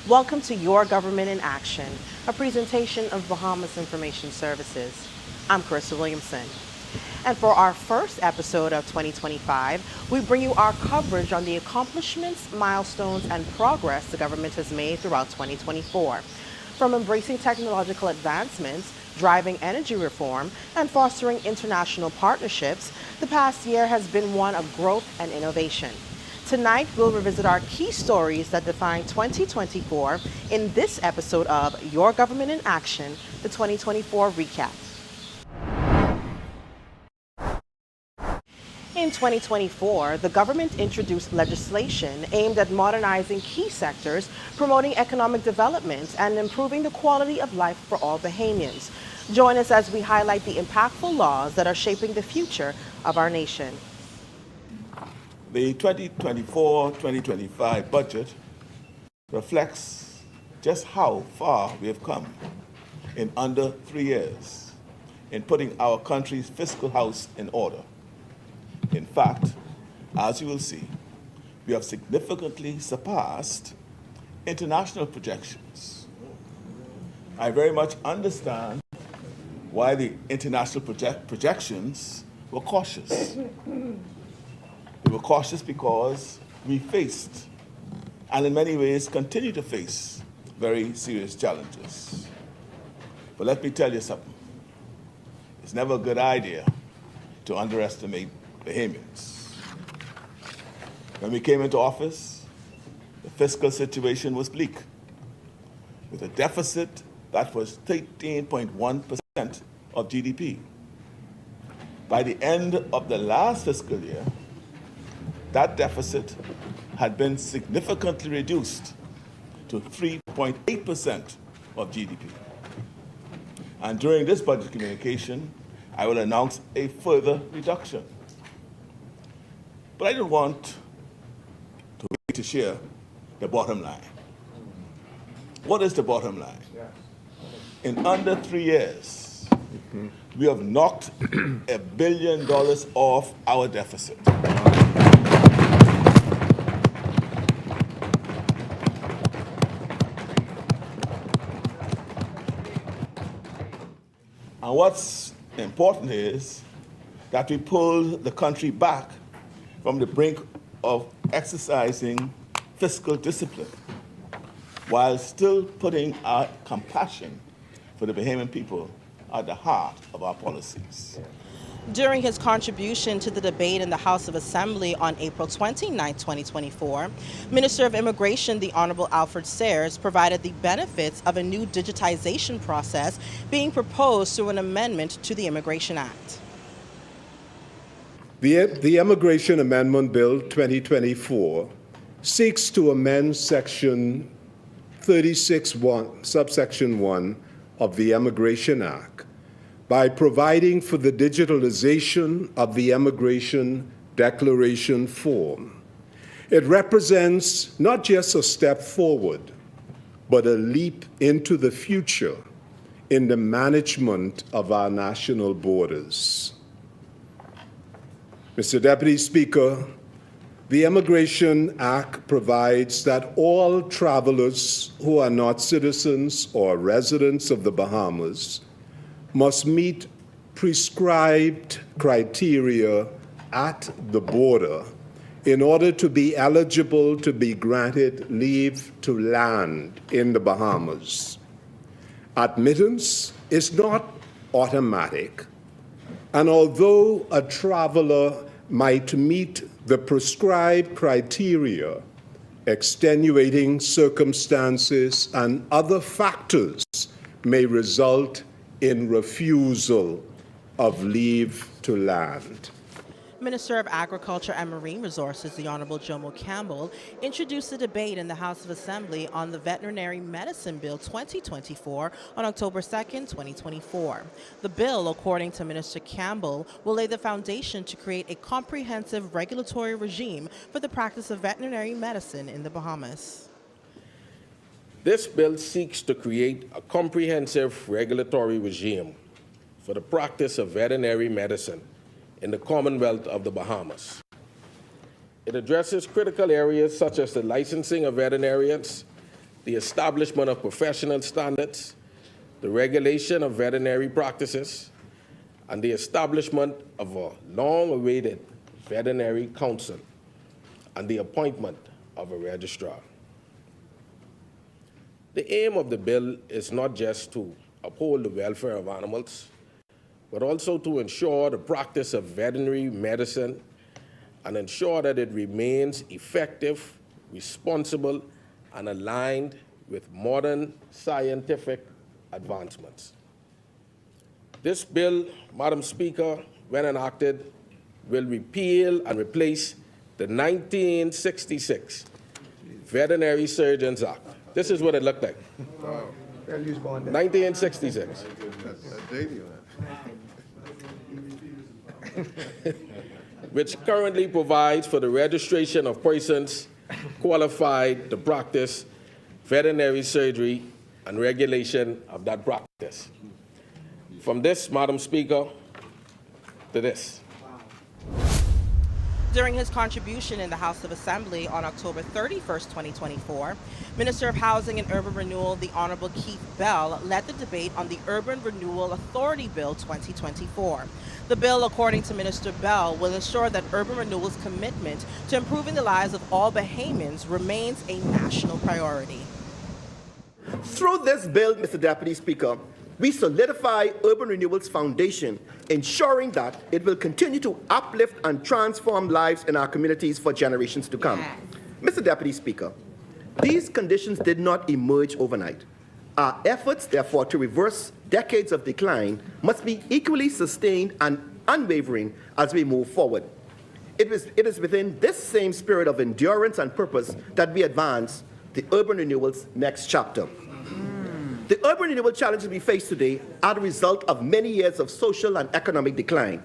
Welcome to Your Government in Action, a presentation of Bahamas Information Services. I'm Carissa Williamson. And for our first episode of 2025, we bring you our coverage on the accomplishments, milestones, and progress the government has made throughout 2024. From embracing technological advancements, driving energy reform, and fostering international partnerships, the past year has been one of growth and innovation. Tonight, we'll revisit our key stories that define 2024 in this episode of Your Government in Action, the 2024 recap. In 2024, the government introduced legislation aimed at modernizing key sectors, promoting economic development, and improving the quality of life for all Bahamians. Join us as we highlight the impactful laws that are shaping the future of our nation. The 2024-2025 budget reflects just how far we have come in under 3 years in putting our country's fiscal house in order. In fact, as you will see, we have significantly surpassed international projections. I very much understand why the international projections were cautious. They were cautious because we faced, and in many ways continue to face, very serious challenges. But let me tell you something. It's never a good idea to underestimate Bahamians. When we came into office, the fiscal situation was bleak, with a deficit that was 13.1% of GDP. By the end of the last fiscal year, that deficit had been significantly reduced to 3.8% of GDP. And during this budget communication, I will announce a further reduction. But I don't want to wait to share the bottom line. What is the bottom line? In under 3 years, we have knocked $1 billion off our deficit. And what's important is that we pulled the country back from the brink of exercising fiscal discipline while still putting our compassion for the Bahamian people at the heart of our policies. During his contribution to the debate in the House of Assembly on April 29, 2024, Minister of Immigration, the Honorable Alfred Sayers, provided the benefits of a new digitization process being proposed through an amendment to the Immigration Act. The Immigration Amendment Bill 2024 seeks to amend Section 36(1), subsection 1 of the Immigration Act by providing for the digitalization of the Immigration Declaration form. It represents not just a step forward, but a leap into the future in the management of our national borders. Mr. Deputy Speaker, the Immigration Act provides that all travelers who are not citizens or residents of the Bahamas must meet prescribed criteria at the border in order to be eligible to be granted leave to land in the Bahamas. Admittance is not automatic, and although a traveler might meet the prescribed criteria, extenuating circumstances and other factors may result in refusal of leave to land. Minister of Agriculture and Marine Resources, the Honorable Jomo Campbell, introduced the debate in the House of Assembly on the Veterinary Medicine Bill 2024 on October 2, 2024. The bill, according to Minister Campbell, will lay the foundation to create a comprehensive regulatory regime for the practice of veterinary medicine in the Bahamas. This bill seeks to create a comprehensive regulatory regime for the practice of veterinary medicine in the Commonwealth of the Bahamas. It addresses critical areas such as the licensing of veterinarians, the establishment of professional standards, the regulation of veterinary practices, and the establishment of a long-awaited veterinary council and the appointment of a registrar. The aim of the bill is not just to uphold the welfare of animals, but also to ensure the practice of veterinary medicine and ensure that it remains effective, responsible, and aligned with modern scientific advancements. This bill, Madam Speaker, when enacted, will repeal and replace the 1966 Veterinary Surgeons Act. This is what it looked like. 1966. Which currently provides for the registration of persons qualified to practice veterinary surgery and regulation of that practice. From this, Madam Speaker, to this. During his contribution in the House of Assembly on October 31st, 2024, Minister of Housing and Urban Renewal, the Honorable Keith Bell, led the debate on the Urban Renewal Authority Bill 2024. The bill, according to Minister Bell, will ensure that urban renewal's commitment to improving the lives of all Bahamians remains a national priority. Through this bill, Mr. Deputy Speaker, we solidify urban renewal's foundation, ensuring that it will continue to uplift and transform lives in our communities for generations to come. Mr. Deputy Speaker, these conditions did not emerge overnight. Our efforts, therefore, to reverse decades of decline must be equally sustained and unwavering as we move forward. It is within this same spirit of endurance and purpose that we advance the urban renewal's next chapter. The urban renewal challenges we face today are the result of many years of social and economic decline.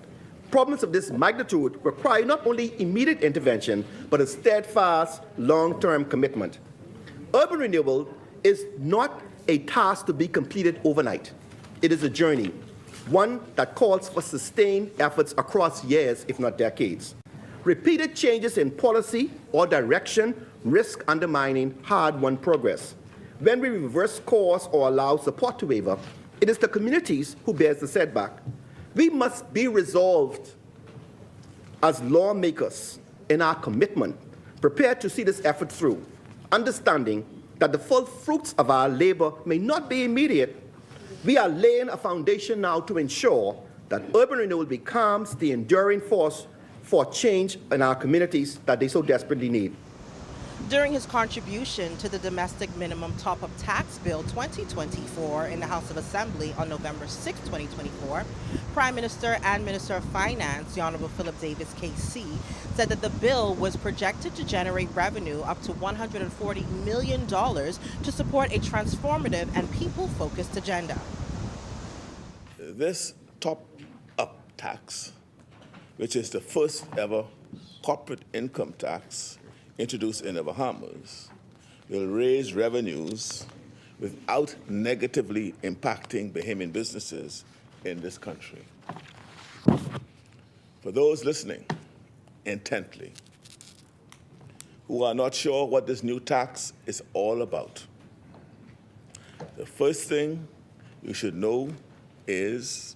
Problems of this magnitude require not only immediate intervention, but a steadfast, long-term commitment. Urban renewal is not a task to be completed overnight. It is a journey, one that calls for sustained efforts across years, if not decades. Repeated changes in policy or direction risk undermining hard-won progress. When we reverse course or allow support to waver, it is the communities who bears the setback. We must be resolved as lawmakers in our commitment, prepared to see this effort through, understanding that the full fruits of our labor may not be immediate. We are laying a foundation now to ensure that urban renewal becomes the enduring force for change in our communities that they so desperately need. During his contribution to the Domestic Minimum Top-Up Tax Bill 2024 in the House of Assembly on November 6, 2024, Prime Minister and Minister of Finance, the Honorable Philip Davis KC, said that the bill was projected to generate revenue up to $140 million to support a transformative and people-focused agenda. This top-up tax, which is the first ever corporate income tax introduced in the Bahamas, will raise revenues without negatively impacting Bahamian businesses in this country. For those listening intently, who are not sure what this new tax is all about, the first thing you should know is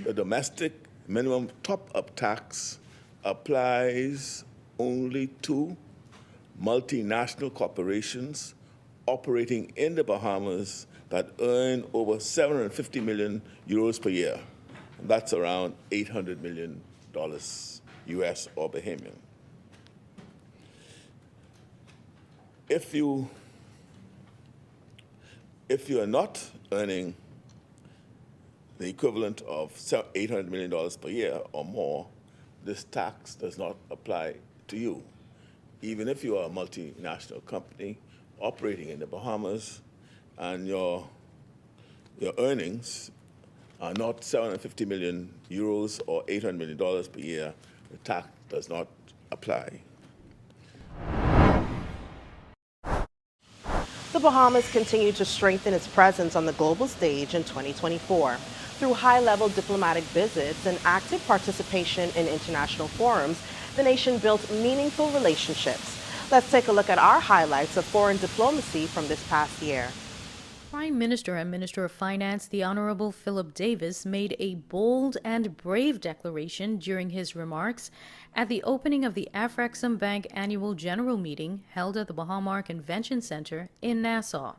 the domestic minimum top-up tax applies only to multinational corporations operating in the Bahamas that earn over 750 million euros per year. And that's around $800 million US or Bahamian. If you are not earning the equivalent of $800 million per year or more, this tax does not apply to you. Even if you are a multinational company operating in the Bahamas and your earnings are not 750 million euros or $800 million per year, the tax does not apply. The Bahamas continued to strengthen its presence on the global stage in 2024. Through high-level diplomatic visits and active participation in international forums, the nation built meaningful relationships. Let's take a look at our highlights of foreign diplomacy from this past year. Prime Minister and Minister of Finance, the Honorable Philip Davis, made a bold and brave declaration during his remarks at the opening of the Afrexim Bank Annual General Meeting held at the Baha-Mar Convention Center in Nassau,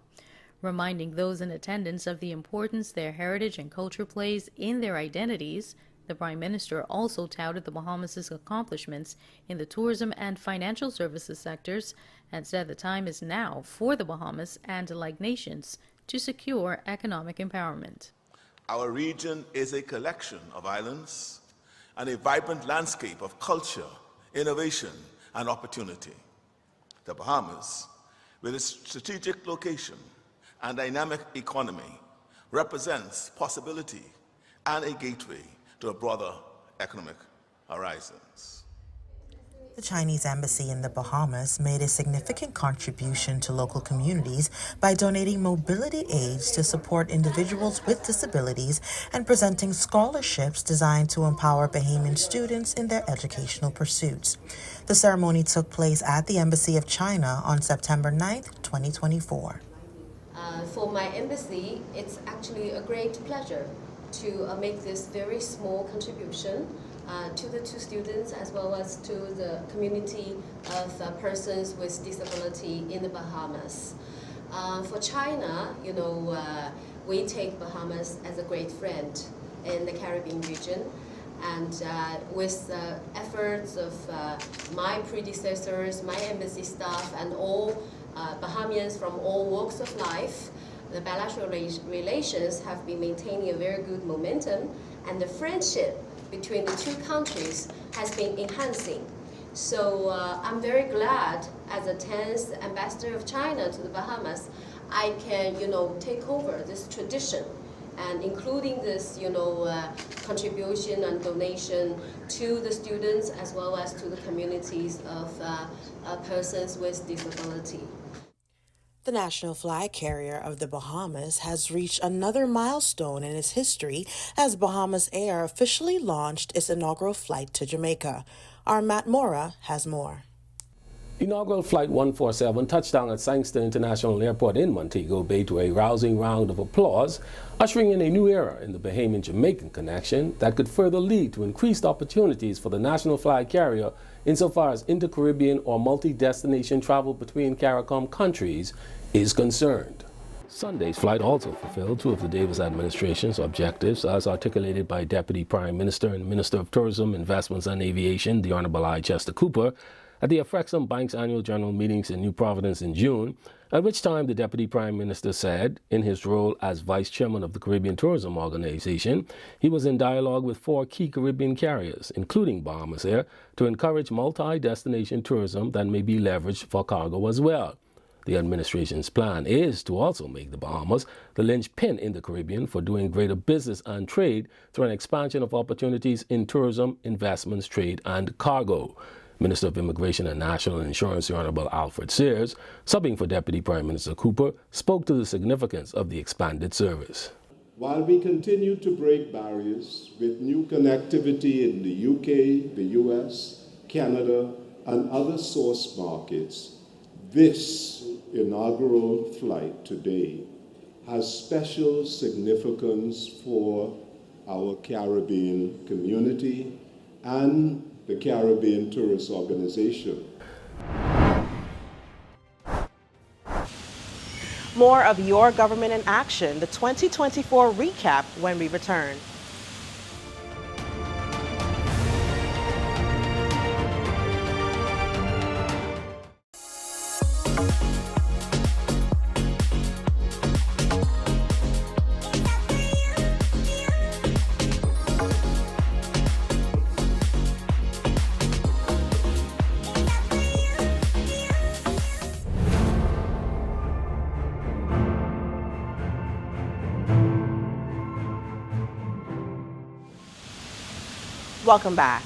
reminding those in attendance of the importance their heritage and culture plays in their identities. The Prime Minister also touted the Bahamas' accomplishments in the tourism and financial services sectors and said the time is now for the Bahamas and like nations to secure economic empowerment. Our region is a collection of islands and a vibrant landscape of culture, innovation, and opportunity. The Bahamas, with its strategic location and dynamic economy, represents possibility and a gateway to a broader economic horizons. The Chinese embassy in the Bahamas made a significant contribution to local communities by donating mobility aids to support individuals with disabilities and presenting scholarships designed to empower Bahamian students in their educational pursuits. The ceremony took place at the Embassy of China on September 9th, 2024. For my embassy, it's actually a great pleasure to make this very small contribution to the two students as well as to the community of persons with disability in the Bahamas. For China, we take Bahamas as a great friend in the Caribbean region, and with the efforts of my predecessors, my embassy staff, and all Bahamians from all walks of life, the bilateral relations have been maintaining a very good momentum, and the friendship between the two countries has been enhancing. So I'm very glad, as a 10th ambassador of China to the Bahamas, I can, take over this tradition, and including this, contribution and donation to the students as well as to the communities of persons with disability. The national flag carrier of the Bahamas has reached another milestone in its history as Bahamas Air officially launched its inaugural flight to Jamaica. Our Matt Mora has more. Inaugural Flight 147 touched down at Sangster International Airport in Montego Bay to a rousing round of applause, ushering in a new era in the Bahamian-Jamaican connection that could further lead to increased opportunities for the national flag carrier insofar as inter-Caribbean or multi-destination travel between CARICOM countries is concerned. Sunday's flight also fulfilled two of the Davis administration's objectives as articulated by Deputy Prime Minister and Minister of Tourism, Investments and Aviation, the Honorable I. Chester Cooper, at the Afrexim Bank's annual general meetings in New Providence in June, at which time the Deputy Prime Minister said, in his role as Vice Chairman of the Caribbean Tourism Organization, he was in dialogue with 4 key Caribbean carriers, including Bahamas Air, to encourage multi-destination tourism that may be leveraged for cargo as well. The administration's plan is to also make the Bahamas the linchpin in the Caribbean for doing greater business and trade through an expansion of opportunities in tourism, investments, trade, and cargo. Minister of Immigration and National Insurance, the Honorable Alfred Sears, subbing for Deputy Prime Minister Cooper, spoke to the significance of the expanded service. While we continue to break barriers with new connectivity in the UK, the US, Canada, and other source markets, this inaugural flight today has special significance for our Caribbean community and the Caribbean Tourist Organization. More of Your Government in Action, the 2024 recap, when we return. Welcome back.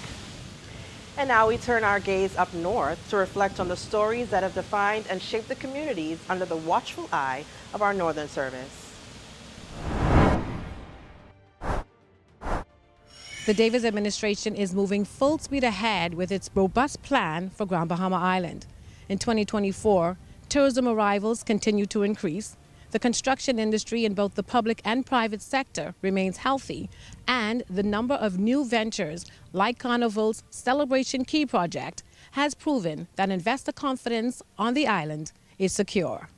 And now we turn our gaze up north to reflect on the stories that have defined and shaped the communities under the watchful eye of our Northern Service. The Davis administration is moving full speed ahead with its robust plan for Grand Bahama Island. In 2024, tourism arrivals continue to increase. The construction industry in both the public and private sector remains healthy, and the number of new ventures like Carnival's Celebration Key project has proven that investor confidence on the island is secure.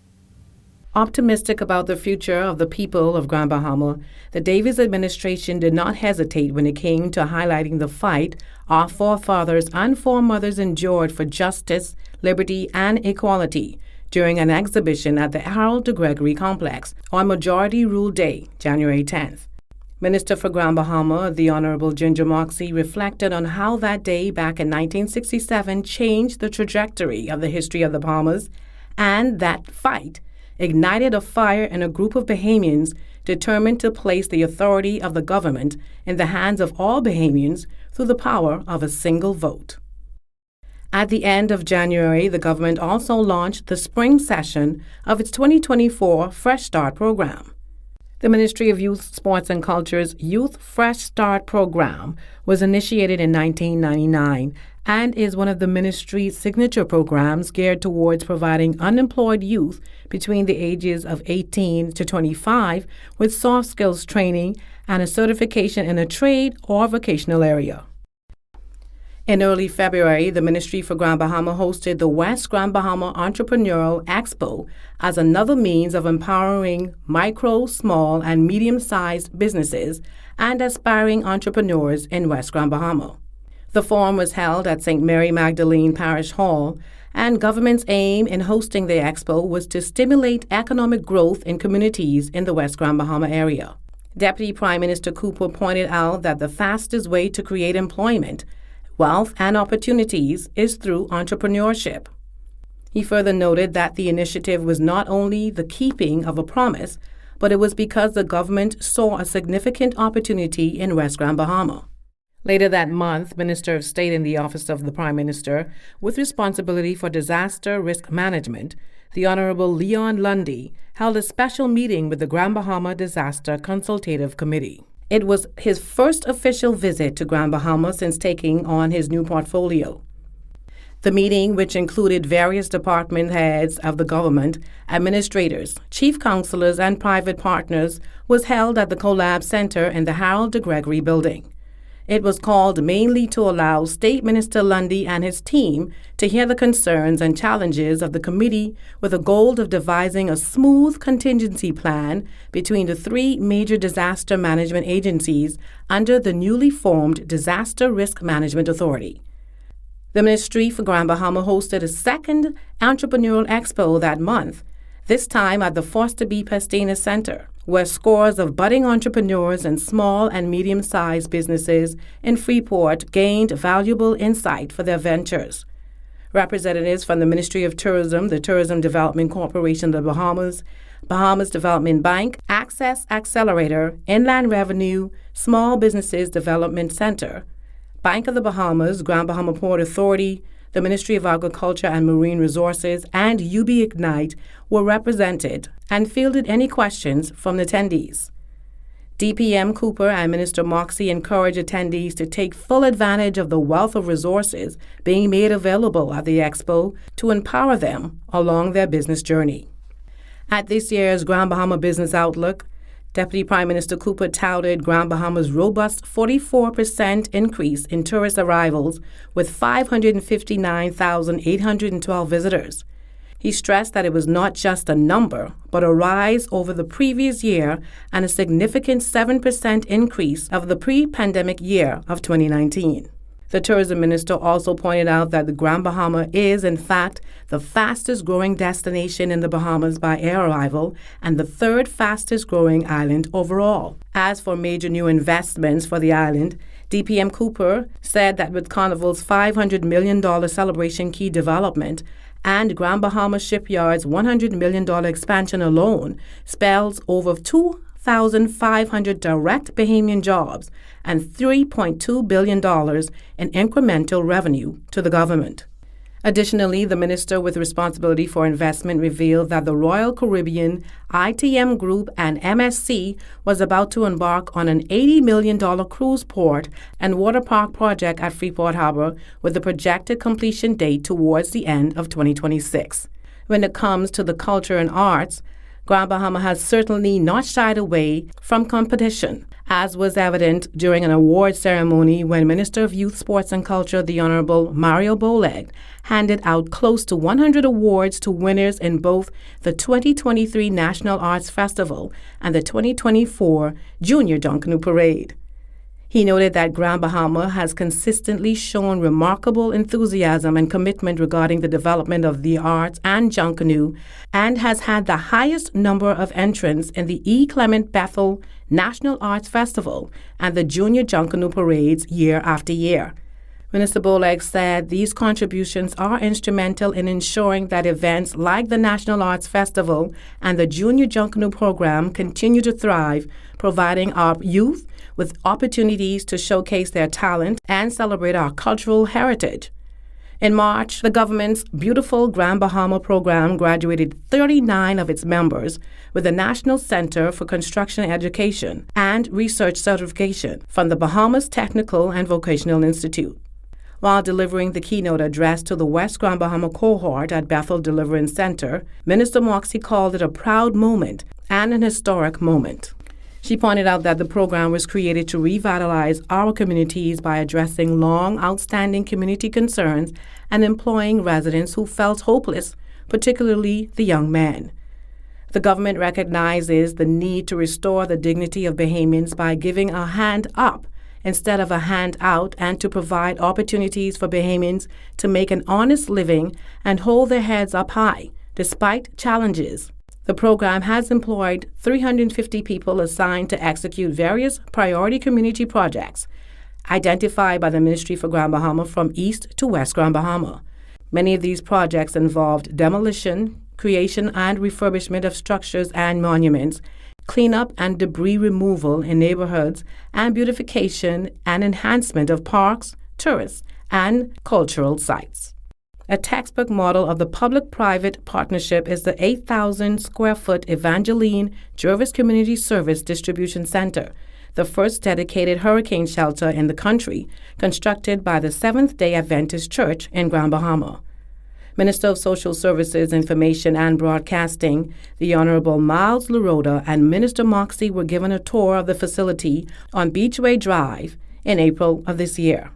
Optimistic about the future of the people of Grand Bahama, the Davis administration did not hesitate when it came to highlighting the fight our forefathers and foremothers endured for justice, liberty, and equality during an exhibition at the Harold de Gregory Complex on Majority Rule Day, January 10th. Minister for Grand Bahama, the Honorable Ginger Moxey, reflected on how that day back in 1967 changed the trajectory of the history of the Bahamas, and that fight ignited a fire in a group of Bahamians determined to place the authority of the government in the hands of all Bahamians through the power of a single vote. At the end of January, the government also launched the spring session of its 2024 Fresh Start program. The Ministry of Youth, Sports and Culture's Youth Fresh Start program was initiated in 1999 and is one of the ministry's signature programs geared towards providing unemployed youth between the ages of 18 to 25 with soft skills training and a certification in a trade or vocational area. In early February, the Ministry for Grand Bahama hosted the West Grand Bahama Entrepreneurial Expo as another means of empowering micro, small, and medium-sized businesses and aspiring entrepreneurs in West Grand Bahama. The forum was held at St. Mary Magdalene Parish Hall, and government's aim in hosting the expo was to stimulate economic growth in communities in the West Grand Bahama area. Deputy Prime Minister Cooper pointed out that the fastest way to create employment, wealth, and opportunities is through entrepreneurship. He further noted that the initiative was not only the keeping of a promise, but it was because the government saw a significant opportunity in West Grand Bahama. Later that month, Minister of State in the Office of the Prime Minister, with responsibility for disaster risk management, the Honorable Leon Lundy, held a special meeting with the Grand Bahama Disaster Consultative Committee. It was his first official visit to Grand Bahama since taking on his new portfolio. The meeting, which included various department heads of the government, administrators, chief counselors, and private partners, was held at the Collab Center in the Harold de Gregory building. It was called mainly to allow State Minister Lundy and his team to hear the concerns and challenges of the committee with the goal of devising a smooth contingency plan between the three major disaster management agencies under the newly formed Disaster Risk Management Authority. The Ministry for Grand Bahama hosted a second entrepreneurial expo that month, this time at the Foster B. Pestana Center, where scores of budding entrepreneurs and small and medium-sized businesses in Freeport gained valuable insight for their ventures. Representatives from the Ministry of Tourism, the Tourism Development Corporation of the Bahamas, Bahamas Development Bank, Access Accelerator, Inland Revenue, Small Businesses Development Center, Bank of the Bahamas, Grand Bahama Port Authority, the Ministry of Agriculture and Marine Resources, and UB Ignite were represented and fielded any questions from the attendees. DPM Cooper and Minister Moxey encouraged attendees to take full advantage of the wealth of resources being made available at the expo to empower them along their business journey. At this year's Grand Bahama Business Outlook, Deputy Prime Minister Cooper touted Grand Bahama's robust 44% increase in tourist arrivals with 559,812 visitors. He stressed that it was not just a number, but a rise over the previous year and a significant 7% increase of the pre-pandemic year of 2019. The tourism minister also pointed out that the Grand Bahama is, in fact, the fastest growing destination in the Bahamas by air arrival and the third fastest growing island overall. As for major new investments for the island, DPM Cooper said that with Carnival's $500 million Celebration Key development and Grand Bahama Shipyard's $100 million expansion alone spells over 2,500 direct Bahamian jobs and $3.2 billion in incremental revenue to the government. Additionally, the minister with responsibility for investment revealed that the Royal Caribbean, ITM Group, and MSC was about to embark on an $80 million cruise port and water park project at Freeport Harbor with a projected completion date towards the end of 2026. When it comes to the culture and arts, Grand Bahama has certainly not shied away from competition, as was evident during an award ceremony when Minister of Youth, Sports and Culture, the Honorable Mario Boleg, handed out close to 100 awards to winners in both the 2023 National Arts Festival and the 2024 Junior Junkanoo Parade. He noted that Grand Bahama has consistently shown remarkable enthusiasm and commitment regarding the development of the arts and Junkanoo, and has had the highest number of entrants in the E. Clement Bethel National Arts Festival and the Junior Junkanoo Parades year after year. Minister Boleg said these contributions are instrumental in ensuring that events like the National Arts Festival and the Junior Junkanoo program continue to thrive, providing our youth with opportunities to showcase their talent and celebrate our cultural heritage. In March, the government's beautiful Grand Bahama program graduated 39 of its members with the National Center for Construction Education and Research Certification from the Bahamas Technical and Vocational Institute. While delivering the keynote address to the West Grand Bahama cohort at Bethel Deliverance Center, Minister Moxie called it a proud moment and an historic moment. She pointed out that the program was created to revitalize our communities by addressing long outstanding community concerns and employing residents who felt hopeless, particularly the young men. The government recognizes the need to restore the dignity of Bahamians by giving a hand up instead of a hand out, and to provide opportunities for Bahamians to make an honest living and hold their heads up high, despite challenges. The program has employed 350 people assigned to execute various priority community projects identified by the Ministry for Grand Bahama from East to West Grand Bahama. Many of these projects involved demolition, creation and refurbishment of structures and monuments, cleanup and debris removal in neighborhoods, and beautification and enhancement of parks, tourist, and cultural sites. A textbook model of the public-private partnership is the 8,000-square-foot Evangeline Jervis Community Service Distribution Center, the first dedicated hurricane shelter in the country, constructed by the Seventh-day Adventist Church in Grand Bahama. Minister of Social Services, Information and Broadcasting, the Honorable Miles Laroda, and Minister Moxie were given a tour of the facility on Beachway Drive in April of this year.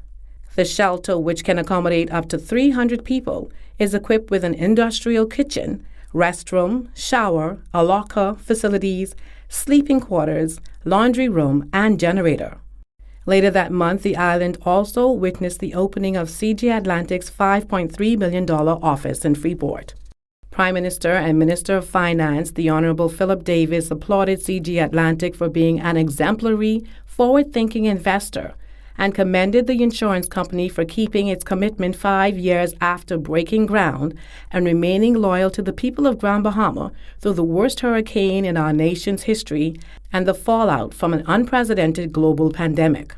The shelter, which can accommodate up to 300 people, is equipped with an industrial kitchen, restroom, shower, a locker, facilities, sleeping quarters, laundry room, and generator. Later that month, the island also witnessed the opening of CG Atlantic's $5.3 million office in Freeport. Prime Minister and Minister of Finance, the Honorable Philip Davis, applauded CG Atlantic for being an exemplary, forward-thinking investor and commended the insurance company for keeping its commitment 5 years after breaking ground and remaining loyal to the people of Grand Bahama through the worst hurricane in our nation's history and the fallout from an unprecedented global pandemic.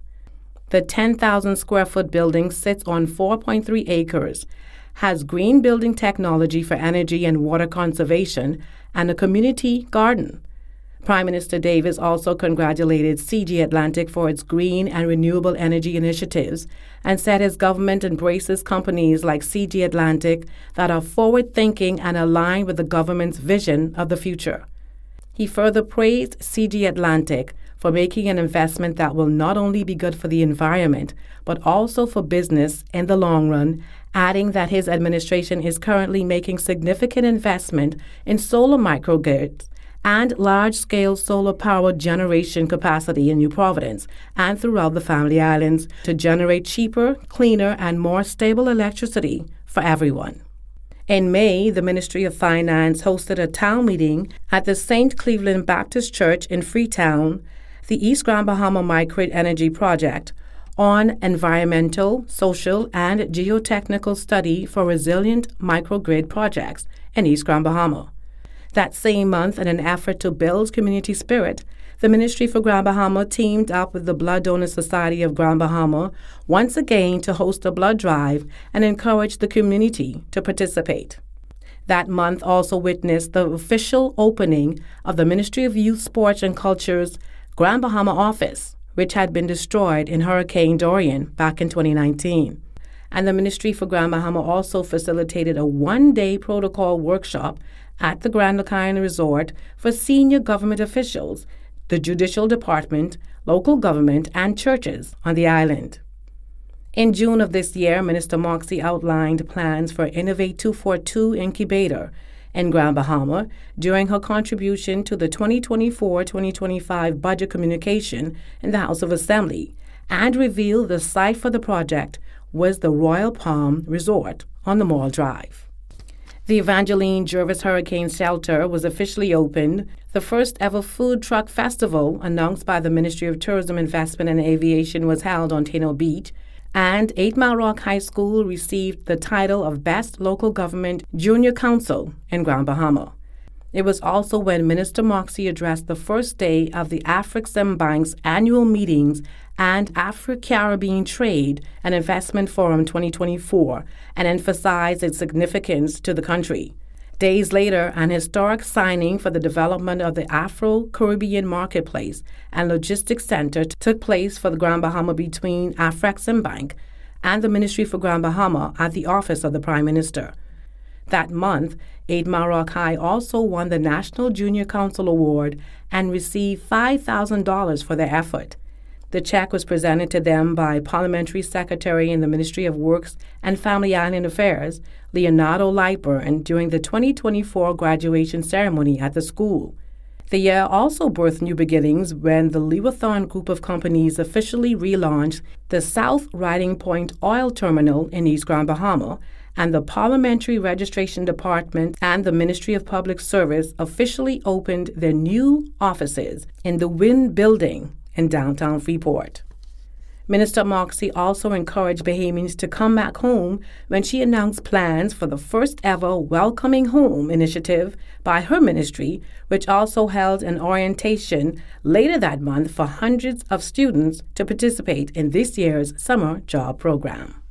The 10,000-square-foot building sits on 4.3 acres, has green building technology for energy and water conservation, and a community garden. Prime Minister Davis also congratulated CG Atlantic for its green and renewable energy initiatives and said his government embraces companies like CG Atlantic that are forward-thinking and aligned with the government's vision of the future. He further praised CG Atlantic for making an investment that will not only be good for the environment, but also for business in the long run, adding that his administration is currently making significant investment in solar microgrids and large-scale solar power generation capacity in New Providence and throughout the Family Islands to generate cheaper, cleaner, and more stable electricity for everyone. In May, the Ministry of Finance hosted a town meeting at the St. Cleveland Baptist Church in Freetown, the East Grand Bahama Microgrid Energy Project, on environmental, social, and geotechnical study for resilient microgrid projects in East Grand Bahama. That same month, in an effort to build community spirit, the Ministry for Grand Bahama teamed up with the Blood Donor Society of Grand Bahama once again to host a blood drive and encourage the community to participate. That month also witnessed the official opening of the Ministry of Youth, Sports and Culture's Grand Bahama office, which had been destroyed in Hurricane Dorian back in 2019. And the Ministry for Grand Bahama also facilitated a one-day protocol workshop at the Grand Lacayan Resort for senior government officials, the Judicial Department, local government, and churches on the island. In June of this year, Minister Moxie outlined plans for Innovate 242 Incubator in Grand Bahama during her contribution to the 2024-2025 budget communication in the House of Assembly, and revealed the site for the project was the Royal Palm Resort on the Mall Drive. The Evangeline Jervis Hurricane Shelter was officially opened. The first ever food truck festival announced by the Ministry of Tourism, Investment and Aviation was held on Tano Beach, and 8 Mile Rock High School received the title of Best Local Government Junior Council in Grand Bahama. It was also when Minister Moxie addressed the first day of the Afreximbank's annual meetings and Afro-Caribbean Trade and Investment Forum 2024 and emphasized its significance to the country. Days later, an historic signing for the development of the Afro-Caribbean Marketplace and Logistics Center took place for the Grand Bahama between Afreximbank and the Ministry for Grand Bahama at the Office of the Prime Minister. That month, 8 Mile Rock High also won the National Junior Council Award and received $5,000 for their effort. The check was presented to them by Parliamentary Secretary in the Ministry of Works and Family Island Affairs, Leonardo Lightburn, during the 2024 graduation ceremony at the school. The year also birthed new beginnings when the Lewathon Group of companies officially relaunched the South Riding Point Oil Terminal in East Grand Bahama, and the Parliamentary Registration Department and the Ministry of Public Service officially opened their new offices in the Wynn Building in downtown Freeport. Minister Moxie also encouraged Bahamians to come back home when she announced plans for the first ever Welcoming Home initiative by her ministry, which also held an orientation later that month for hundreds of students to participate in this year's summer job program.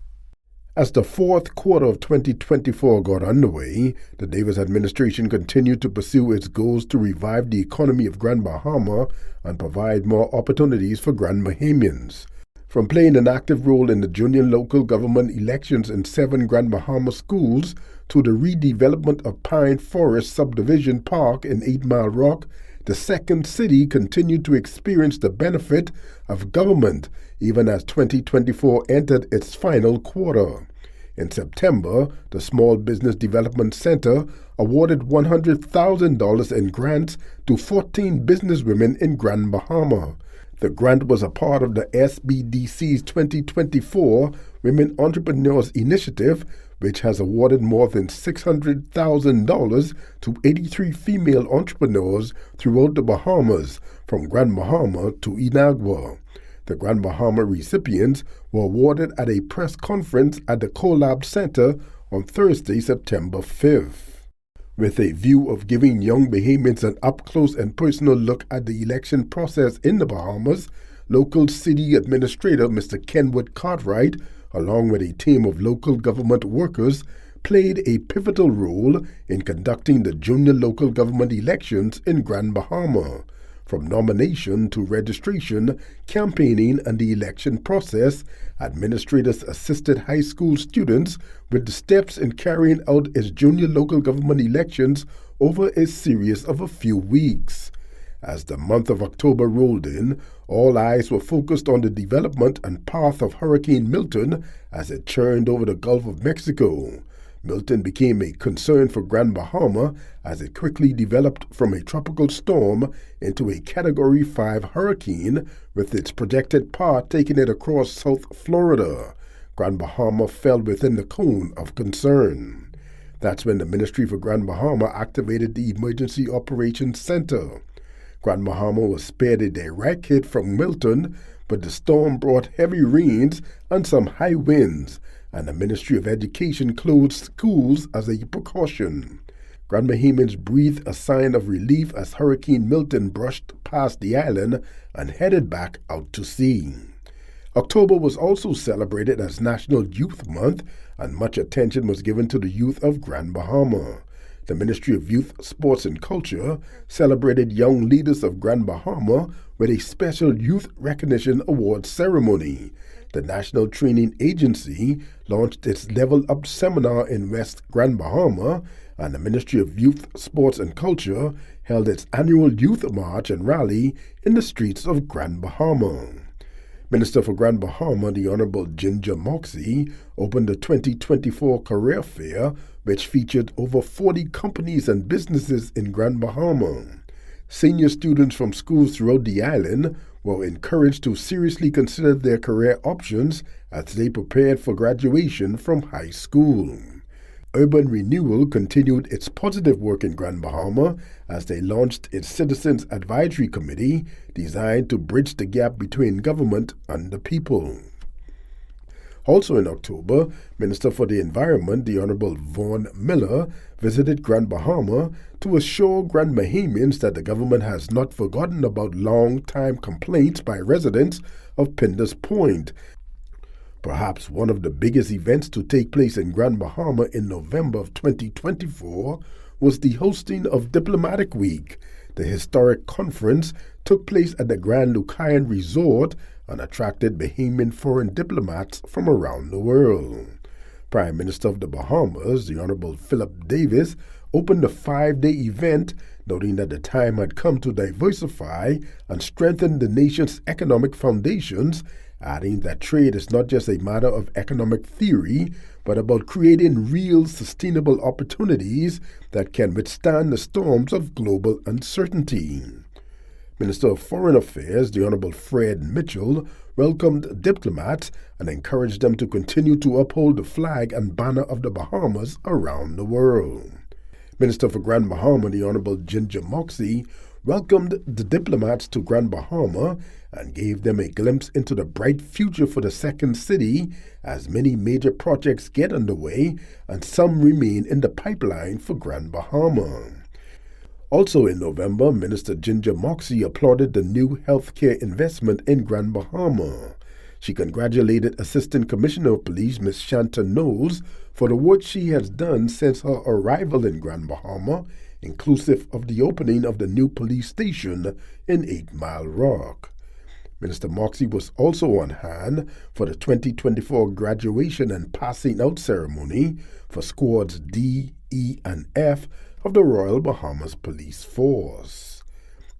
As the fourth quarter of 2024 got underway, the Davis administration continued to pursue its goals to revive the economy of Grand Bahama and provide more opportunities for Grand Bahamians. From playing an active role in the junior local government elections in 7 Grand Bahama schools to the redevelopment of Pine Forest Subdivision Park in 8 Mile Rock, the second city continued to experience the benefit of government even as 2024 entered its final quarter. In September, the Small Business Development Center awarded $100,000 in grants to 14 businesswomen in Grand Bahama. The grant was a part of the SBDC's 2024 Women Entrepreneurs Initiative, which has awarded more than $600,000 to 83 female entrepreneurs throughout the Bahamas, from Grand Bahama to Inagua. The Grand Bahama recipients were awarded at a press conference at the Collab Center on Thursday, September 5th. With a view of giving young Bahamians an up-close and personal look at the election process in the Bahamas, local city administrator Mr. Kenwood Cartwright, along with a team of local government workers, played a pivotal role in conducting the junior local government elections in Grand Bahama. From nomination to registration, campaigning, and the election process, administrators assisted high school students with the steps in carrying out its junior local government elections over a series of a few weeks. As the month of October rolled in, all eyes were focused on the development and path of Hurricane Milton as it churned over the Gulf of Mexico. Milton became a concern for Grand Bahama as it quickly developed from a tropical storm into a Category 5 hurricane, with its projected path taking it across South Florida. Grand Bahama fell within the cone of concern. That's when the Ministry for Grand Bahama activated the Emergency Operations Center. Grand Bahama was spared a direct hit from Milton, but the storm brought heavy rains and some high winds, and the Ministry of Education closed schools as a precaution. Grand Bahamians breathed a sign of relief as Hurricane Milton brushed past the island and headed back out to sea. October was also celebrated as National Youth Month, and much attention was given to the youth of Grand Bahama. The Ministry of Youth, Sports and Culture celebrated young leaders of Grand Bahama with a special Youth Recognition Award ceremony. The National Training Agency launched its Level Up seminar in West Grand Bahama, and the Ministry of Youth, Sports and Culture held its annual Youth March and Rally in the streets of Grand Bahama. Minister for Grand Bahama, the Honorable Ginger Moxey, opened the 2024 Career Fair, which featured over 40 companies and businesses in Grand Bahama. Senior students from schools throughout the island were encouraged to seriously consider their career options as they prepared for graduation from high school. Urban Renewal continued its positive work in Grand Bahama as they launched its Citizens Advisory Committee designed to bridge the gap between government and the people. Also in October, Minister for the Environment, the Honorable Vaughn Miller, visited Grand Bahama to assure Grand Bahamians that the government has not forgotten about long-time complaints by residents of Pinders Point. Perhaps one of the biggest events to take place in Grand Bahama in November of 2024 was the hosting of Diplomatic Week. The historic conference took place at the Grand Lucayan Resort and attracted Bahamian foreign diplomats from around the world. Prime Minister of the Bahamas, the Honorable Philip Davis, opened the 5-day event, noting that the time had come to diversify and strengthen the nation's economic foundations, adding that trade is not just a matter of economic theory, but about creating real sustainable opportunities that can withstand the storms of global uncertainty. Minister of Foreign Affairs, the Honorable Fred Mitchell, welcomed diplomats and encouraged them to continue to uphold the flag and banner of the Bahamas around the world. Minister for Grand Bahama, the Honorable Ginger Moxey, welcomed the diplomats to Grand Bahama and gave them a glimpse into the bright future for the second city as many major projects get underway and some remain in the pipeline for Grand Bahama. Also in November, Minister Ginger Moxey applauded the new healthcare investment in Grand Bahama. She congratulated Assistant Commissioner of Police Ms. Shanta Knowles for the work she has done since her arrival in Grand Bahama, inclusive of the opening of the new police station in 8 Mile Rock. Minister Moxey was also on hand for the 2024 graduation and passing out ceremony for squads D, E, and F of the Royal Bahamas Police Force.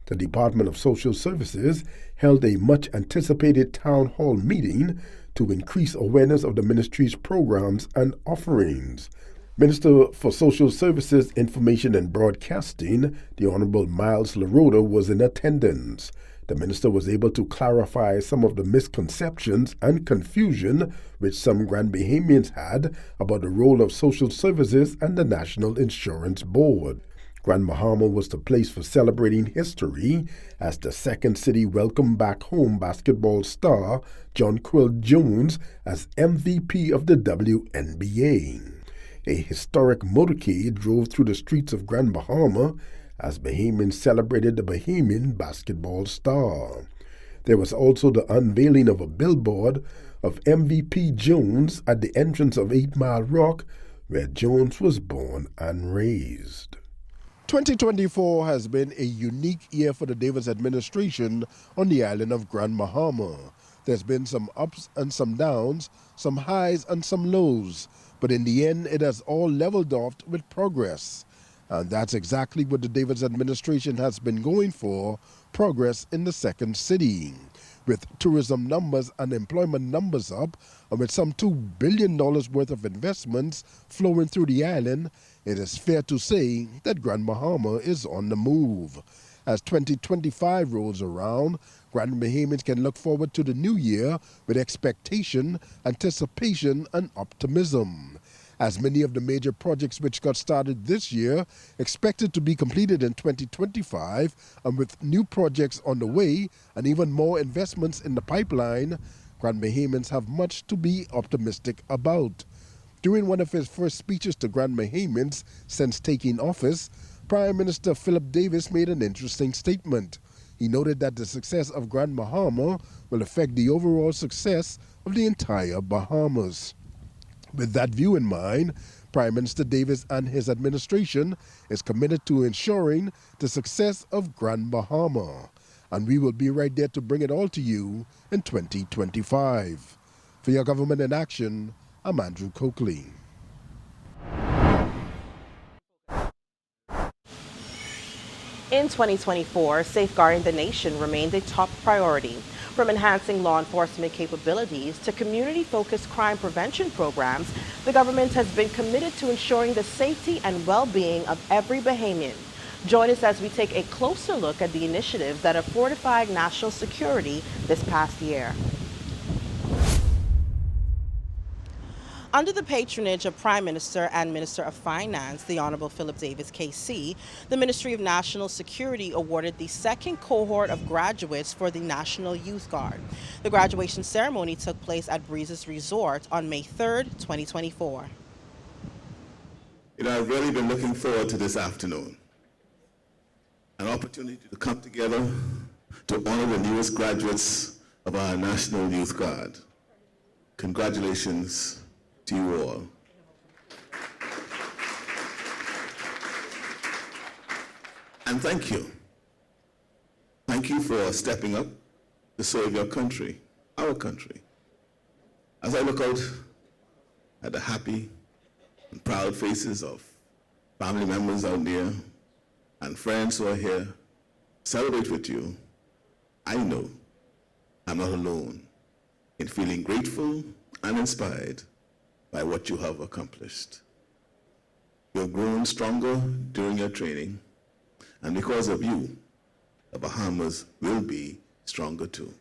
The Department of Social Services held a much-anticipated town hall meeting to increase awareness of the ministry's programs and offerings. Minister for Social Services, Information and Broadcasting, the Honorable Miles LaRoda, was in attendance. The minister was able to clarify some of the misconceptions and confusion which some Grand Bahamians had about the role of social services and the National Insurance Board. Grand Bahama was the place for celebrating history as the second city welcomed back home basketball star Jonquel Jones as MVP of the WNBA. A historic motorcade drove through the streets of Grand Bahama as Bahamians celebrated the Bahamian basketball star. There was also the unveiling of a billboard of MVP Jones at the entrance of 8 Mile Rock, where Jones was born and raised. 2024 has been a unique year for the Davis administration on the island of Grand Bahama. There's been some ups and some downs, some highs and some lows, but in the end it has all leveled off with progress. And that's exactly what the Davis administration has been going for, progress in the second city. With tourism numbers and employment numbers up, and with some $2 billion worth of investments flowing through the island, it is fair to say that Grand Bahama is on the move. As 2025 rolls around, Grand Bahamians can look forward to the new year with expectation, anticipation, and optimism. As many of the major projects which got started this year expected to be completed in 2025, and with new projects on the way and even more investments in the pipeline, Grand Bahamians have much to be optimistic about. During one of his first speeches to Grand Bahamians since taking office, Prime Minister Philip Davis made an interesting statement. He noted that the success of Grand Bahama will affect the overall success of the entire Bahamas. With that view in mind, Prime Minister Davis and his administration is committed to ensuring the success of Grand Bahama, and we will be right there to bring it all to you in 2025. For Your Government in Action, I'm Andrew Coakley. In 2024, safeguarding the nation remained a top priority. From enhancing law enforcement capabilities to community-focused crime prevention programs, the government has been committed to ensuring the safety and well-being of every Bahamian. Join us as we take a closer look at the initiatives that have fortified national security this past year. Under the patronage of Prime Minister and Minister of Finance, the Honorable Philip Davis, KC, the Ministry of National Security awarded the second cohort of graduates for the National Youth Guard. The graduation ceremony took place at Breezes Resort on May 3rd, 2024. I've really been looking forward to this afternoon. An opportunity to come together to honor the newest graduates of our National Youth Guard. Congratulations to you all. And thank you. Thank you for stepping up to serve your country, our country. As I look out at the happy and proud faces of family members out there and friends who are here, celebrate with you, I know I'm not alone in feeling grateful and inspired by what you have accomplished. You have grown stronger during your training, and because of you, the Bahamas will be stronger too.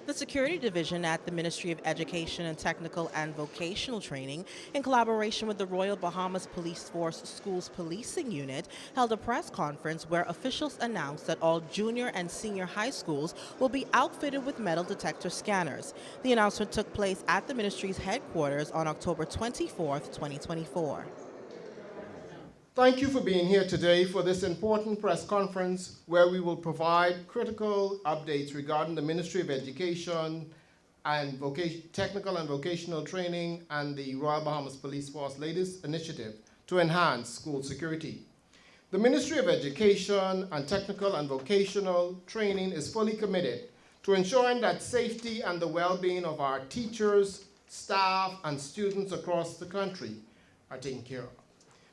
The Security Division at the Ministry of Education and Technical and Vocational Training, in collaboration with the Royal Bahamas Police Force Schools Policing Unit, held a press conference where officials announced that all junior and senior high schools will be outfitted with metal detector scanners. The announcement took place at the ministry's headquarters on October 24th, 2024. Thank you for being here today for this important press conference where we will provide critical updates regarding the Ministry of Education and Technical and Vocational Training and the Royal Bahamas Police Force latest initiative to enhance school security. The Ministry of Education and Technical and Vocational Training is fully committed to ensuring that safety and the well-being of our teachers, staff, and students across the country are taken care of.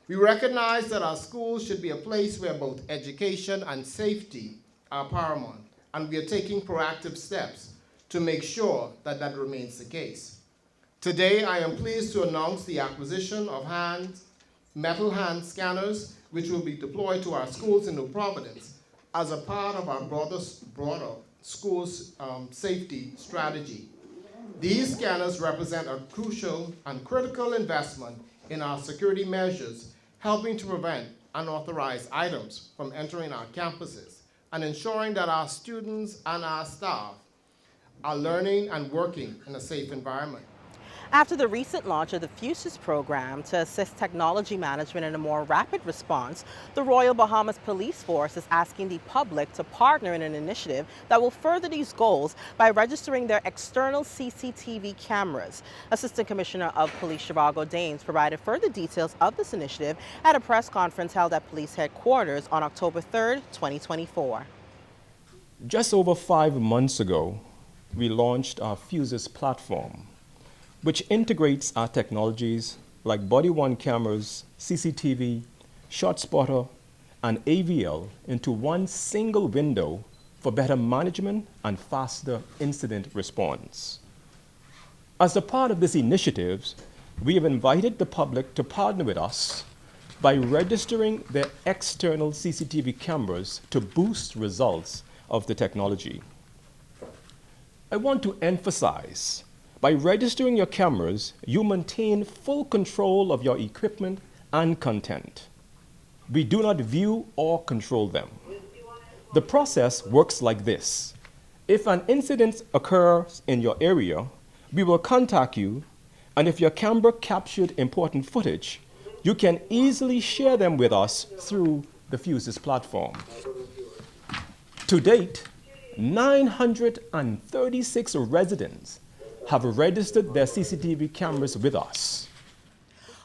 We recognize that our schools should be a place where both education and safety are paramount, and we are taking proactive steps to make sure that that remains the case. Today, I am pleased to announce the acquisition of metal hand scanners, which will be deployed to our schools in New Providence as a part of our broader schools safety strategy. These scanners represent a crucial and critical investment in our security measures, helping to prevent unauthorized items from entering our campuses and ensuring that our students and our staff are learning and working in a safe environment. After the recent launch of the FUSES program to assist technology management in a more rapid response, the Royal Bahamas Police Force is asking the public to partner in an initiative that will further these goals by registering their external CCTV cameras. Assistant Commissioner of Police Zhivago Daines provided further details of this initiative at a press conference held at police headquarters on October 3rd, 2024. Just over 5 months ago, we launched our FUSES platform, which integrates our technologies like body-worn cameras, CCTV, ShotSpotter, and AVL into one single window for better management and faster incident response. As a part of this initiative, we have invited the public to partner with us by registering their external CCTV cameras to boost results of the technology. I want to emphasize, by registering your cameras, you maintain full control of your equipment and content. We do not view or control them. The process works like this. If an incident occurs in your area, we will contact you, and if your camera captured important footage, you can easily share them with us through the FUSES platform. To date, 936 residents have registered their CCTV cameras with us.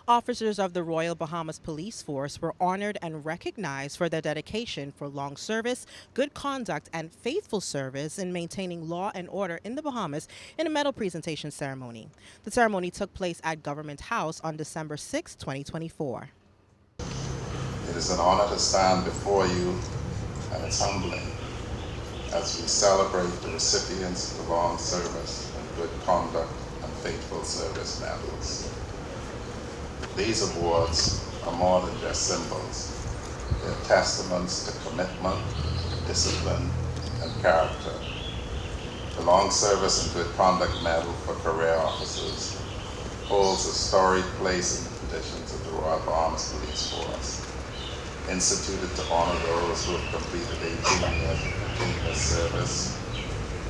Officers of the Royal Bahamas Police Force were honored and recognized for their dedication for long service, good conduct, and faithful service in maintaining law and order in the Bahamas in a medal presentation ceremony. The ceremony took place at Government House on December 6, 2024. It is an honor to stand before you, and it's humbling as we celebrate the recipients of the long service and good conduct and faithful service medals. These awards are more than just symbols. They're testaments to commitment, discipline, and character. The Long Service and Good Conduct Medal for Career Officers holds a storied place in the traditions of the Royal Bahamas Police Force, instituted to honor those who have completed 18 years of continuous service,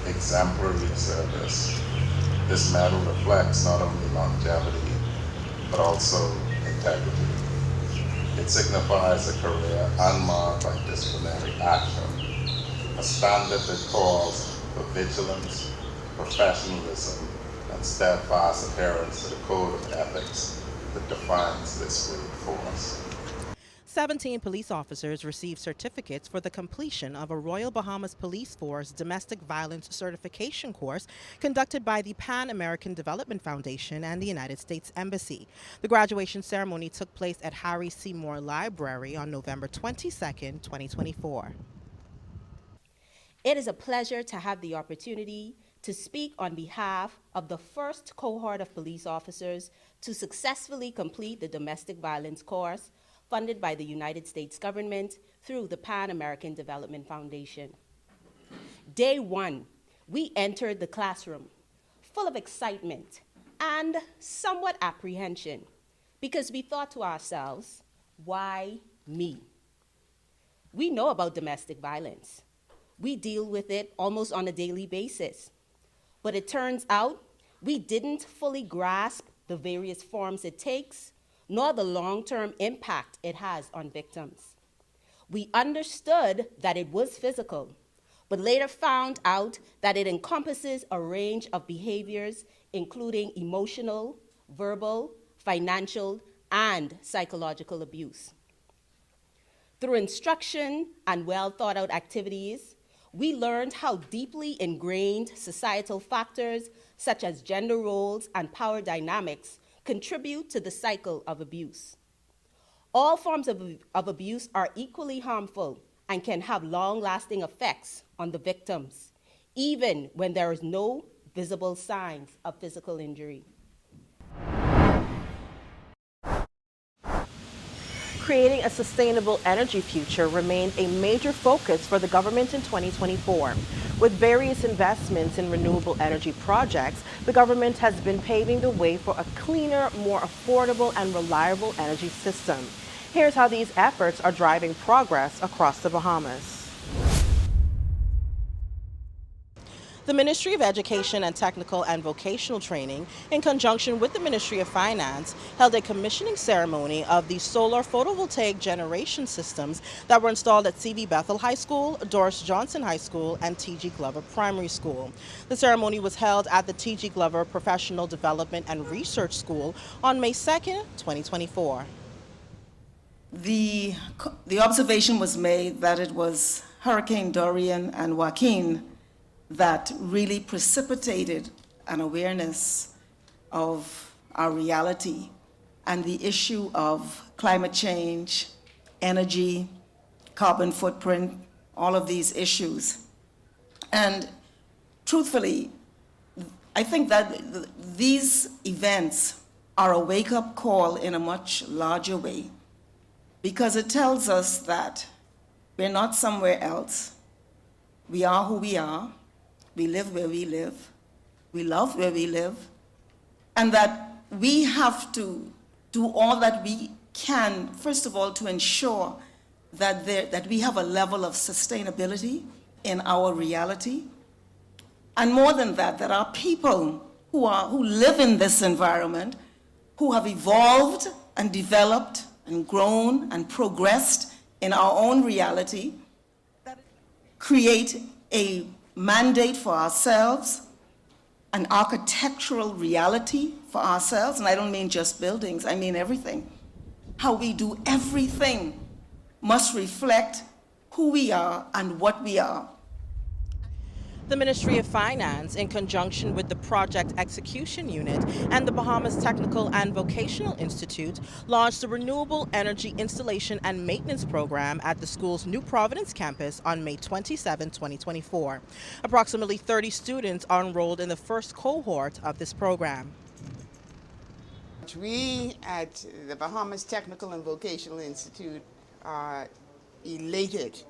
exemplary service. This medal reflects not only longevity, but also integrity. It signifies a career unmarred by disciplinary action, a standard that calls for vigilance, professionalism, and steadfast adherence to the code of ethics that defines this great force. 17 police officers received certificates for the completion of a Royal Bahamas Police Force domestic violence certification course conducted by the Pan American Development Foundation and the United States Embassy. The graduation ceremony took place at Harry Seymour Library on November 22, 2024. It is a pleasure to have the opportunity to speak on behalf of the first cohort of police officers to successfully complete the domestic violence course funded by the United States government through the Pan American Development Foundation. Day one, we entered the classroom full of excitement and somewhat apprehension because we thought to ourselves, why me? We know about domestic violence. We deal with it almost on a daily basis. But it turns out we didn't fully grasp the various forms it takes, nor the long-term impact it has on victims. We understood that it was physical, but later found out that it encompasses a range of behaviors, including emotional, verbal, financial, and psychological abuse. Through instruction and well-thought-out activities, we learned how deeply ingrained societal factors such as gender roles and power dynamics contribute to the cycle of abuse. All forms of abuse are equally harmful and can have long-lasting effects on the victims, even when there is no visible signs of physical injury. Creating a sustainable energy future remained a major focus for the government in 2024. With various investments in renewable energy projects, the government has been paving the way for a cleaner, more affordable, and reliable energy system. Here's how these efforts are driving progress across the Bahamas. The Ministry of Education and Technical and Vocational Training, in conjunction with the Ministry of Finance, held a commissioning ceremony of the solar photovoltaic generation systems that were installed at C.V. Bethel High School, Doris Johnson High School, and T.G. Glover Primary School. The ceremony was held at the T.G. Glover Professional Development and Research School on May 2nd, 2024. The observation was made that it was Hurricane Dorian and Joaquin that really precipitated an awareness of our reality and the issue of climate change, energy, carbon footprint, all of these issues. And truthfully, I think that these events are a wake-up call in a much larger way, because it tells us that we're not somewhere else. We are who we are. We live where we live, we love where we live, and that we have to do all that we can, first of all, to ensure that we have a level of sustainability in our reality, and more than that, that our people who live in this environment, who have evolved and developed and grown and progressed in our own reality, create a mandate for ourselves, an architectural reality for ourselves, and I don't mean just buildings, I mean everything. How we do everything must reflect who we are and what we are. The Ministry of Finance, in conjunction with the Project Execution Unit and the Bahamas Technical and Vocational Institute, launched the Renewable Energy Installation and Maintenance Program at the school's New Providence campus on May 27, 2024. Approximately 30 students are enrolled in the first cohort of this program. We at the Bahamas Technical and Vocational Institute are elated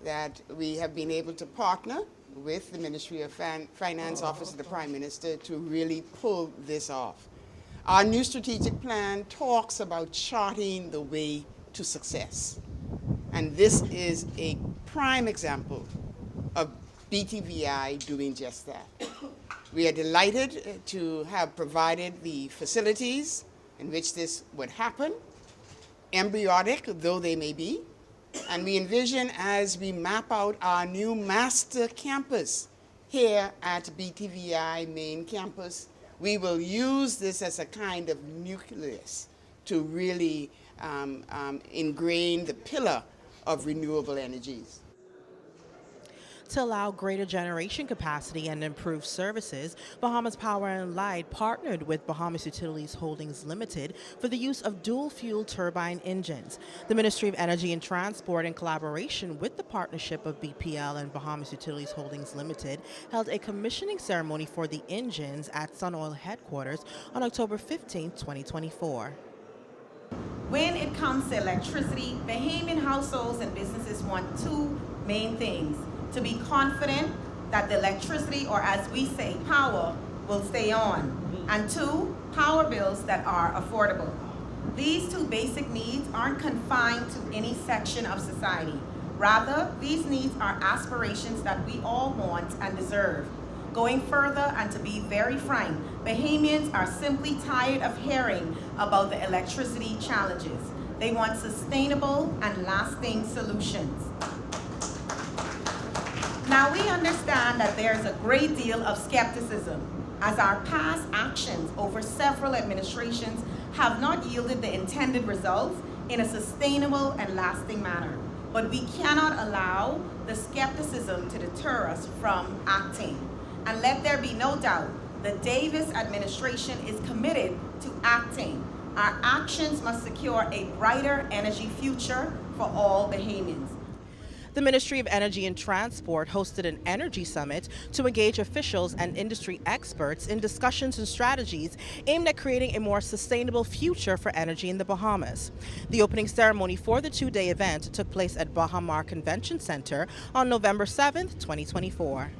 that we have been able to partner with the Ministry of Finance Office of the Prime Minister to really pull this off. Our new strategic plan talks about charting the way to success. And this is a prime example of BTVI doing just that. We are delighted to have provided the facilities in which this would happen, embryonic though they may be. And we envision, as we map out our new master campus here at BTVI main campus, we will use this as a kind of nucleus to really ingrain the pillar of renewable energies. To allow greater generation capacity and improve services, Bahamas Power and Light partnered with Bahamas Utilities Holdings Limited for the use of dual-fuel turbine engines. The Ministry of Energy and Transport, in collaboration with the partnership of BPL and Bahamas Utilities Holdings Limited, held a commissioning ceremony for the engines at SunOil headquarters on October 15, 2024. When it comes to electricity, Bahamian households and businesses want two main things: to be confident that the electricity, or as we say, power, will stay on, and two, power bills that are affordable. These two basic needs aren't confined to any section of society. Rather, these needs are aspirations that we all want and deserve. Going further, and to be very frank, Bahamians are simply tired of hearing about the electricity challenges. They want sustainable and lasting solutions. Now, we understand that there's a great deal of skepticism, as our past actions over several administrations have not yielded the intended results in a sustainable and lasting manner. But we cannot allow the skepticism to deter us from acting. And let there be no doubt, the Davis administration is committed to acting. Our actions must secure a brighter energy future for all Bahamians. The Ministry of Energy and Transport hosted an energy summit to engage officials and industry experts in discussions and strategies aimed at creating a more sustainable future for energy in the Bahamas. The opening ceremony for the two-day event took place at Baha Mar Convention Center on November 7th, 2024.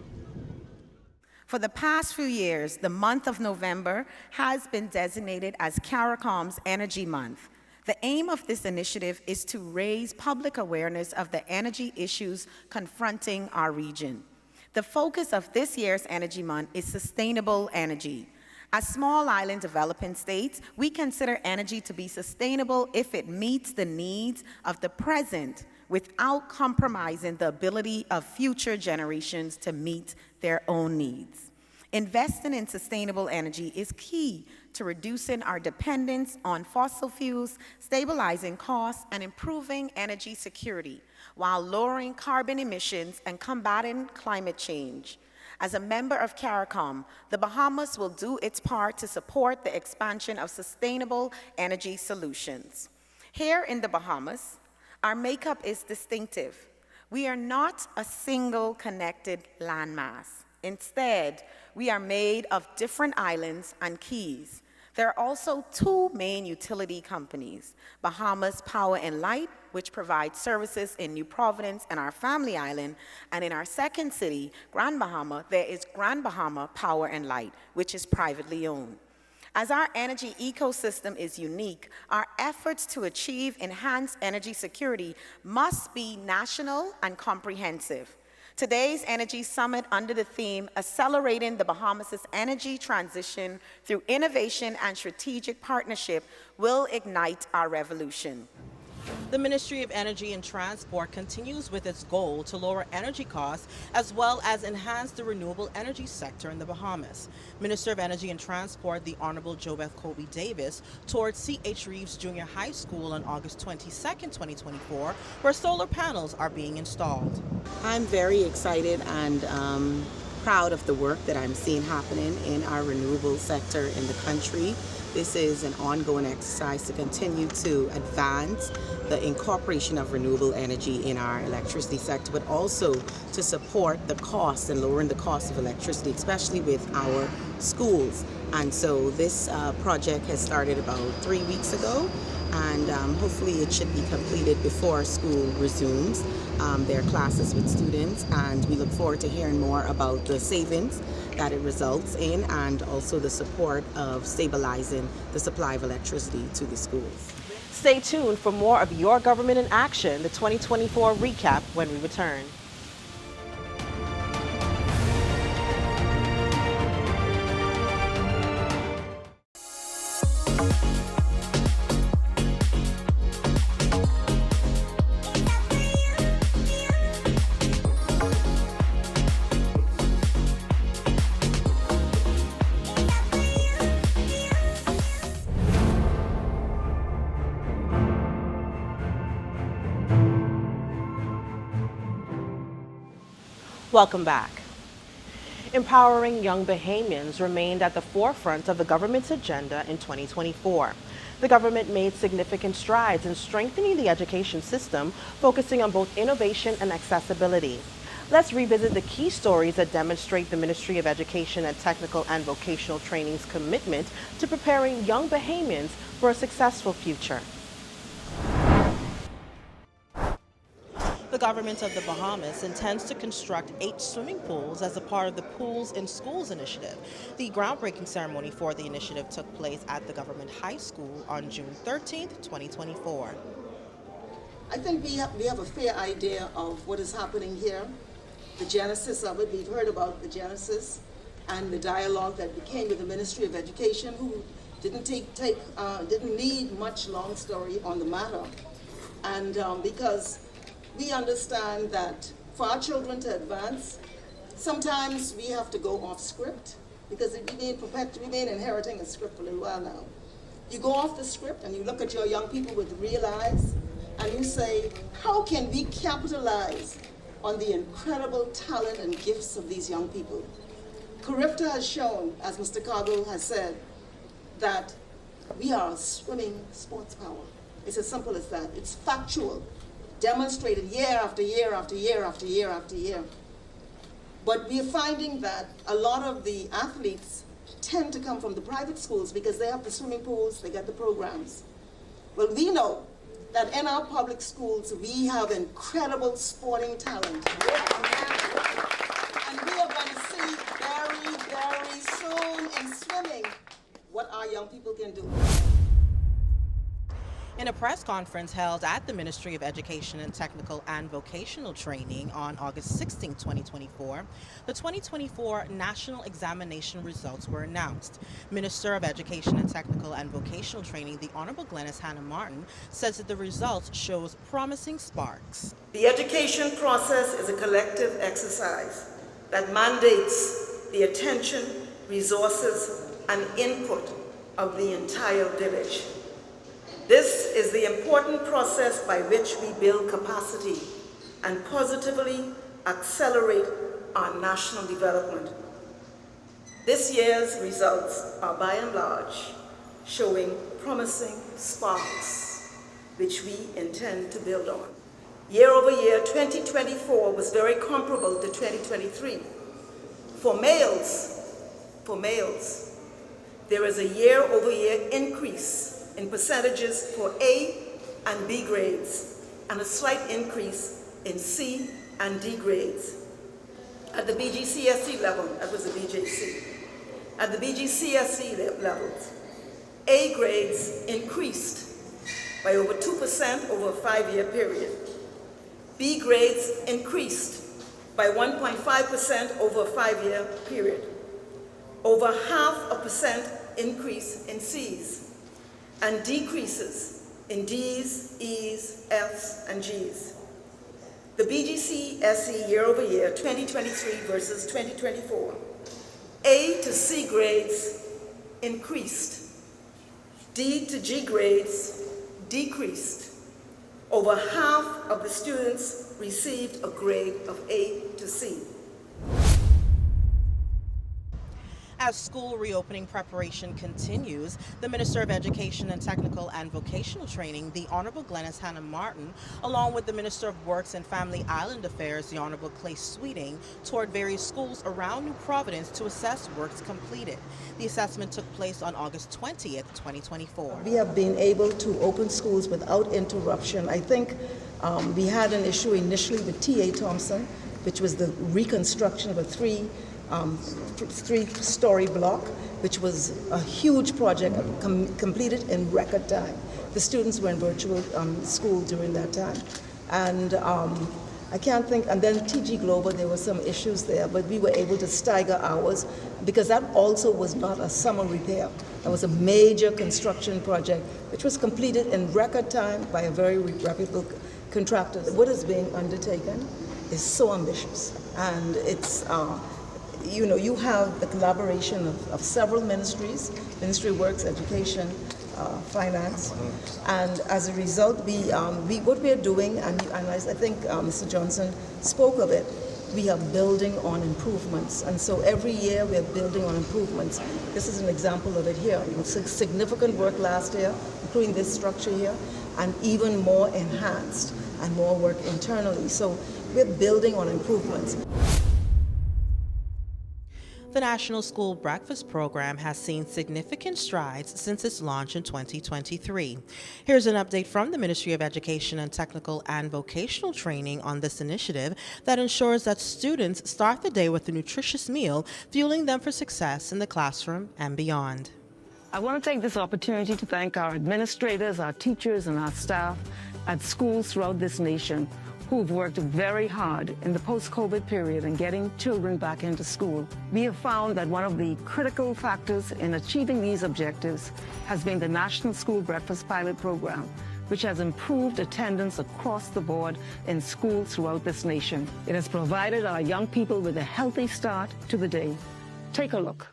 For the past few years, the month of November has been designated as CARICOM's Energy Month. The aim of this initiative is to raise public awareness of the energy issues confronting our region. The focus of this year's Energy Month is sustainable energy. As small island developing states, we consider energy to be sustainable if it meets the needs of the present without compromising the ability of future generations to meet their own needs. Investing in sustainable energy is key to reducing our dependence on fossil fuels, stabilizing costs, and improving energy security, while lowering carbon emissions and combating climate change. As a member of CARICOM, the Bahamas will do its part to support the expansion of sustainable energy solutions. Here in the Bahamas, our makeup is distinctive. We are not a single connected landmass. Instead, we are made of different islands and keys. There are also two main utility companies, Bahamas Power and Light, which provides services in New Providence and our family island, and in our second city, Grand Bahama, there is Grand Bahama Power and Light, which is privately owned. As our energy ecosystem is unique, our efforts to achieve enhanced energy security must be national and comprehensive. Today's Energy Summit, under the theme Accelerating the Bahamas' Energy Transition Through Innovation and Strategic Partnership, will ignite our revolution. The Ministry of Energy and Transport continues with its goal to lower energy costs as well as enhance the renewable energy sector in the Bahamas. Minister of Energy and Transport, the Honorable JoBeth Kobe Davis, toured C.H. Reeves Junior High School on August 22, 2024, where solar panels are being installed. I'm very excited and proud of the work that I'm seeing happening in our renewable sector in the country. This is an ongoing exercise to continue to advance the incorporation of renewable energy in our electricity sector, but also to support the cost and lowering the cost of electricity, especially with our schools. And so this project has started about 3 weeks ago, and hopefully it should be completed before school resumes their classes with students. And we look forward to hearing more about the savings that it results in and also the support of stabilizing the supply of electricity to the schools. Stay tuned for more of Your Government in Action, the 2024 recap, when we return. Welcome back. Empowering young Bahamians remained at the forefront of the government's agenda in 2024. The government made significant strides in strengthening the education system, focusing on both innovation and accessibility. Let's revisit the key stories that demonstrate the Ministry of Education and Technical and Vocational Training's commitment to preparing young Bahamians for a successful future. The government of the Bahamas intends to construct 8 swimming pools as a part of the Pools in Schools initiative. The groundbreaking ceremony for the initiative took place at the government high school on June 13, 2024. I think we have a fair idea of what is happening here, the genesis of it. We've heard about the genesis and the dialogue that became with the Ministry of Education, who didn't need much long story on the matter. And because we understand that for our children to advance, sometimes we have to go off script because we've been inheriting a script for a little while now. You go off the script and you look at your young people with real eyes and you say, how can we capitalize on the incredible talent and gifts of these young people? Carifta has shown, as Mr. Cargill has said, that we are a swimming sports power. It's as simple as that. It's factual, demonstrated year after year after year after year after year. But we're finding that a lot of the athletes tend to come from the private schools because they have the swimming pools, they get the programs. Well, we know that in our public schools, we have incredible sporting talent. And we are going to see very, very soon in swimming what our young people can do. In a press conference held at the Ministry of Education and Technical and Vocational Training on August 16, 2024, the 2024 national examination results were announced. Minister of Education and Technical and Vocational Training, the Honorable Glenys Hanna Martin, says that the results shows promising sparks. The education process is a collective exercise that mandates the attention, resources, and input of the entire village. This is the important process by which we build capacity and positively accelerate our national development. This year's results are by and large showing promising sparks, which we intend to build on. Year over year, 2024 was very comparable to 2023. For males, there is a year-over-year increase in percentages for A and B grades, and a slight increase in C and D grades. At the BGCSE level, that was the BJC. At the BGCSE levels, A grades increased by over 2% over a 5-year period. B grades increased by 1.5% over a 5-year period. Over 0.5% increase in C's, and decreases in D's, E's, F's, and G's. The BGC SE year-over-year, 2023 versus 2024, A to C grades increased, D to G grades decreased. Over half of the students received a grade of A to C. As school reopening preparation continues, the Minister of Education and Technical and Vocational Training, the Honorable Glenys Hanna Martin, along with the Minister of Works and Family Island Affairs, the Honorable Clay Sweeting, toured various schools around New Providence to assess works completed. The assessment took place on August 20th, 2024. We have been able to open schools without interruption. I think we had an issue initially with T.A. Thompson, which was the reconstruction of a three-story block, which was a huge project completed in record time. The students were in virtual school during that time. And I can't think, and then TG Global, there were some issues there, but we were able to stagger hours because that also was not a summer repair. That was a major construction project, which was completed in record time by a very reputable contractor. What is being undertaken is so ambitious, and it's, you have the collaboration of several ministries, Ministry of Works, Education, Finance, and as a result, what we are doing, and I think Mr. Johnson spoke of it, we are building on improvements, and so every year we are building on improvements. This is an example of it here. It was significant work last year, including this structure here, and even more enhanced and more work internally. So we're building on improvements. The National School Breakfast Program has seen significant strides since its launch in 2023. Here's an update from the Ministry of Education and Technical and Vocational Training on this initiative that ensures that students start the day with a nutritious meal, fueling them for success in the classroom and beyond. I want to take this opportunity to thank our administrators, our teachers, and our staff at schools throughout this nation who've worked very hard in the post-COVID period in getting children back into school. We have found that one of the critical factors in achieving these objectives has been the National School Breakfast Pilot Program, which has improved attendance across the board in schools throughout this nation. It has provided our young people with a healthy start to the day. Take a look.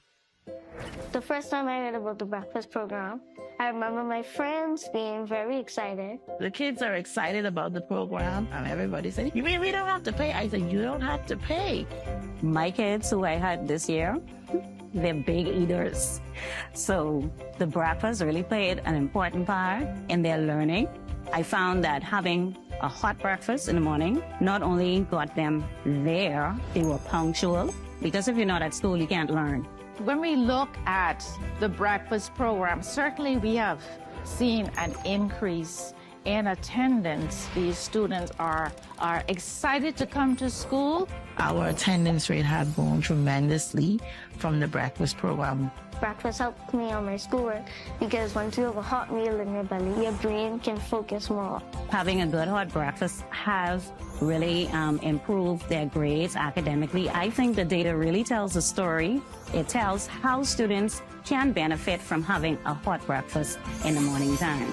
The first time I heard about the breakfast program, I remember my friends being very excited. The kids are excited about the program, and everybody said, "You mean we don't have to pay?" I said, "You don't have to pay." My kids who I had this year, they're big eaters. So the breakfast really played an important part in their learning. I found that having a hot breakfast in the morning not only got them there, they were punctual, because if you're not at school, you can't learn. When we look at the breakfast program, certainly we have seen an increase in attendance. These students are excited to come to school. Our attendance rate has grown tremendously from the breakfast program. Breakfast helped me on my schoolwork because once you have a hot meal in your belly, your brain can focus more. Having a good hot breakfast has really improved their grades academically. I think the data really tells a story. It tells how students can benefit from having a hot breakfast in the morning times.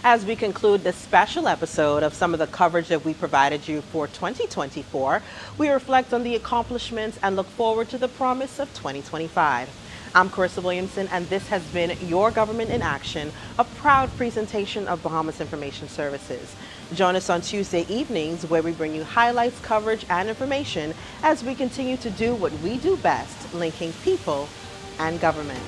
As we conclude this special episode of some of the coverage that we provided you for 2024, we reflect on the accomplishments and look forward to the promise of 2025. I'm Carissa Williamson, and this has been Your Government in Action, a proud presentation of Bahamas Information Services. Join us on Tuesday evenings where we bring you highlights, coverage, and information as we continue to do what we do best, linking people and government.